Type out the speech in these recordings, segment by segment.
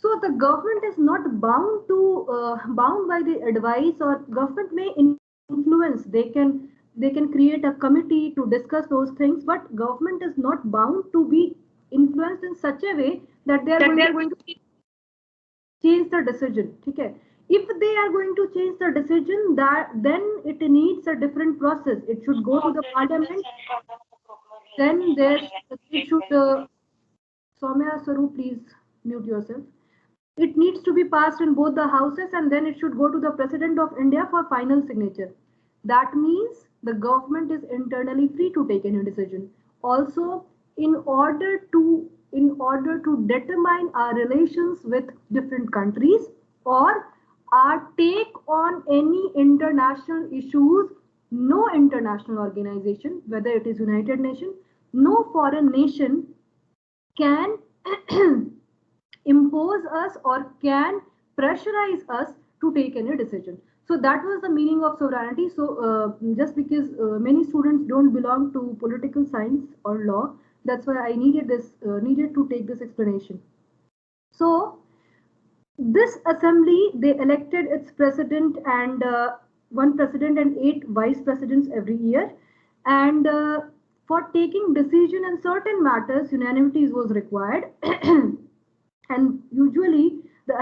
So the government is not bound by the advice, or government may influence. They can create a committee to discuss those things, but government is not bound to be influenced in such a way that they are going to change the decision. Okay, if they are going to change the decision, that then it needs a different process. It should go to the parliament. Then there it should. Soumya Saru, please mute yourself. It needs to be passed in both the houses, and then it should go to the President of India for final signature. That means the government is internally free to take any decision. Also, in order to determine our relations with different countries, or our take on any international issues, no international organization, whether it is United Nations, no foreign nation can impose us or can pressurize us to take any decision. So that was the meaning of sovereignty. So just because many students don't belong to political science or law, that's why I needed to take this explanation. So this assembly, they elected its president and one president and 8 vice presidents every year, and for taking decision in certain matters, unanimity was required. And usually the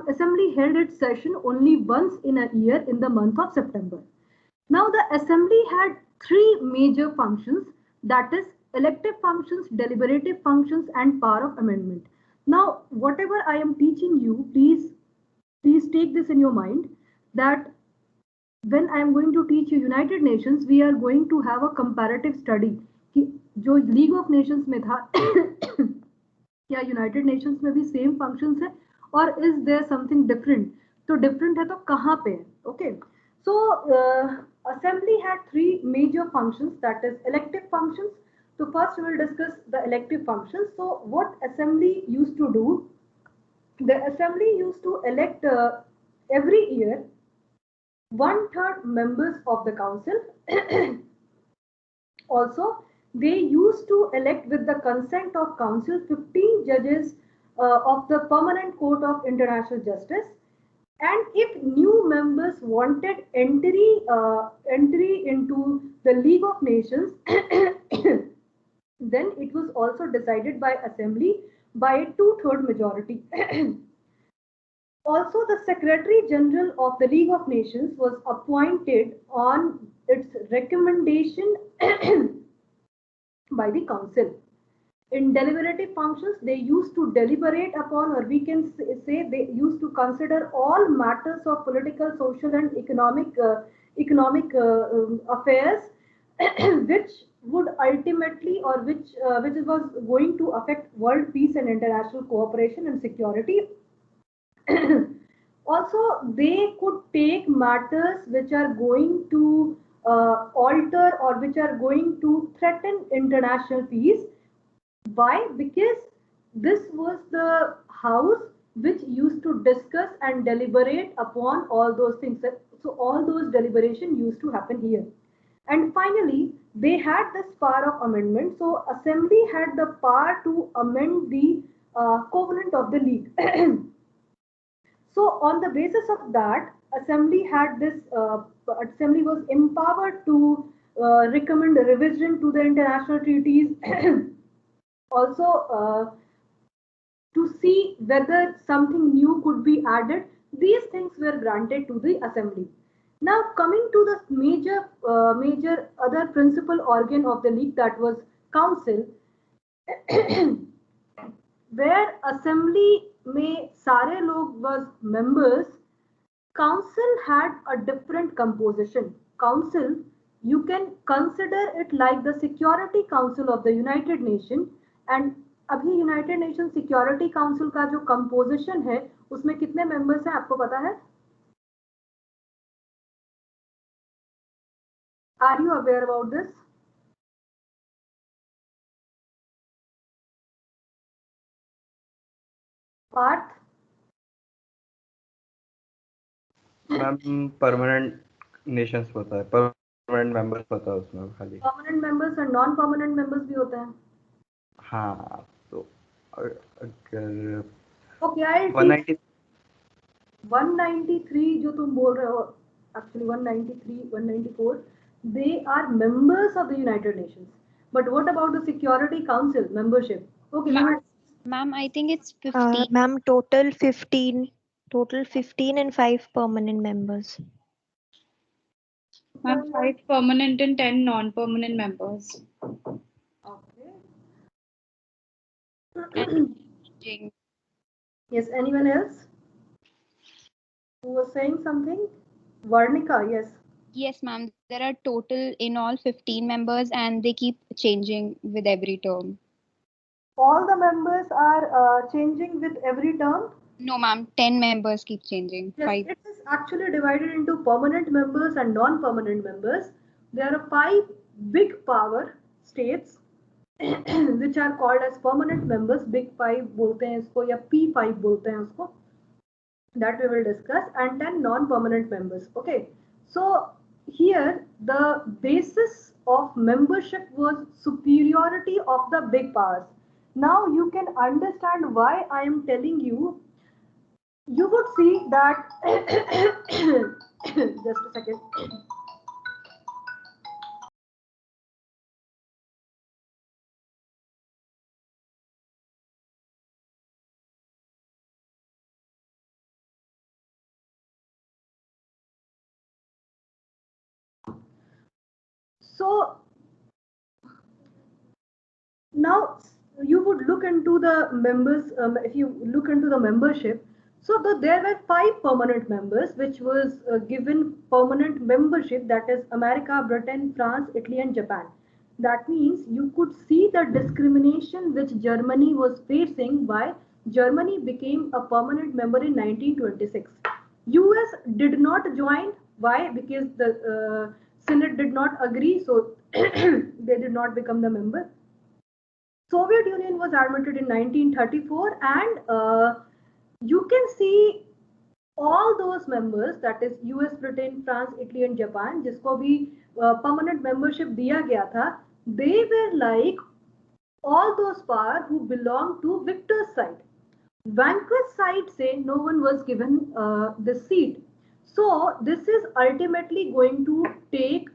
assembly held its session only once in a year in the month of September. Now the assembly had 3 major functions, that is elective functions, deliberative functions, and power of amendment. Now whatever I am teaching you, please take this in your mind, that when I am going to teach you United Nations, we are going to have a comparative study कि जो League of Nations में था क्या United Nations में भी same functions है, और is there something different? तो डिफरेंट है तो कहाँ पे है? Okay, so assembly had 3 major functions, that is elective functions. So first we will discuss the elective functions. So what assembly used to do, the assembly used to elect every year 1/3 members of the council. Also, they used to elect with the consent of council 15 judges of the permanent court of international justice, and if new members wanted entry into the League of Nations, then it was also decided by assembly by a 2/3 majority. Also, the Secretary General of the League of Nations was appointed on its recommendation by the council. In deliberative functions, they used to deliberate upon, or we can say they used to consider all matters of political, social, and economic affairs, which would ultimately, or which was going to affect world peace and international cooperation and security. Also, they could take matters which are going to alter or which are going to threaten international peace. Why? Because this was the house which used to discuss and deliberate upon all those things. So all those deliberation used to happen here. And finally, they had this power of amendment. So assembly had the power to amend the covenant of the league. So on the basis of that, assembly had this assembly was empowered to recommend a revision to the international treaties. Also to see whether something new could be added. These things were granted to the assembly. Now coming to the major other principal organ of the league, that was council, where assembly में सारे लोग was members. Council had a different composition. Council, you can consider it like the Security Council of the United Nations. And अभी United Nations Security Council का जो composition है, उसमें कितने members हैं आपको पता है? Are you aware about this? Parth? Ma'am permanent Nations पता है, परमानेंट मेंबर्स पता है उसमें खाली. परमानेंट मेंबर्स और नॉन परमानेंट मेंबर्स भी होते हैं. हाँ, तो अगर Okay, I'll take 190. 193 जो तुम बोल रहे हो, actually 193, 194, they are members of the United Nations. But what about the Security Council membership? Okay, we Ma'am, will. ma'am, I think it's 15. Ma'am, total 15 and 5 permanent members. Ma'am, 5 permanent and 10 non-permanent members. Okay. Changing. Yes, anyone else who was saying something? Varnika, yes. Yes, ma'am. There are total in all 15 members and they keep changing with every term. All the members are changing with every term. No, ma'am. 10 members keep changing. Yes, 5. it is actually divided into permanent members and non-permanent members. There are 5 big power states which are called as permanent members. Big 5 बोलते हैं इसको या P5 बोलते हैं उसको. That we will discuss, and 10 non-permanent members. Okay, so here the basis of membership was superiority of the big powers. Now you can understand why I am telling you. You would see that just a second. So now you would look into the members, if you look into the membership. So there were 5 permanent members which was given permanent membership, that is America, Britain, France, Italy and Japan. That means you could see the discrimination which Germany was facing. Why Germany became a permanent member in 1926. US did not join. Why? Because the Senate did not agree, so they did not become the member. Soviet Union was admitted in 1934, and you can see all those members, that is US, Britain, France, Italy and Japan, जिसको भी permanent membership दिया गया था, they were like all those power who belong to victor's side. Vanquished side say no one was given the seat. So this is ultimately going to take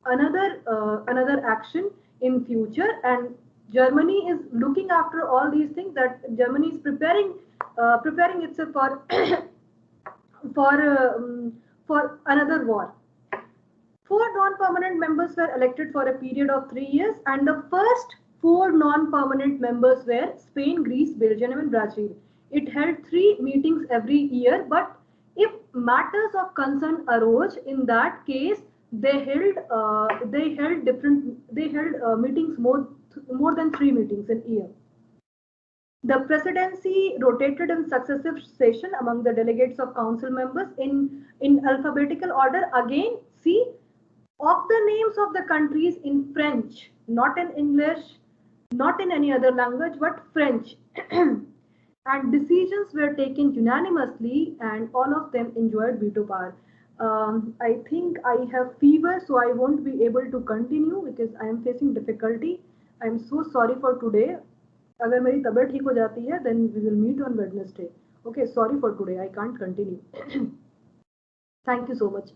another action in future, and Germany is looking after all these things, that Germany is preparing itself for another war. 4 non-permanent members were elected for a period of 3 years, and the first 4 non-permanent members were Spain, Greece, Belgium and Brazil. It held 3 meetings every year, but if matters of concern arose, in that case they held meetings more than 3 meetings in a year. The presidency rotated in successive session among the delegates of council members in alphabetical order. Again, see, of the names of the countries in French, not in English, not in any other language, but French. And decisions were taken unanimously, and all of them enjoyed veto power. I think I have fever, so I won't be able to continue because I am facing difficulty. I am so sorry for today. अगर मेरी तबीयत ठीक हो जाती है, then we will meet on Wednesday. Okay, sorry for today. I can't continue. Thank you so much.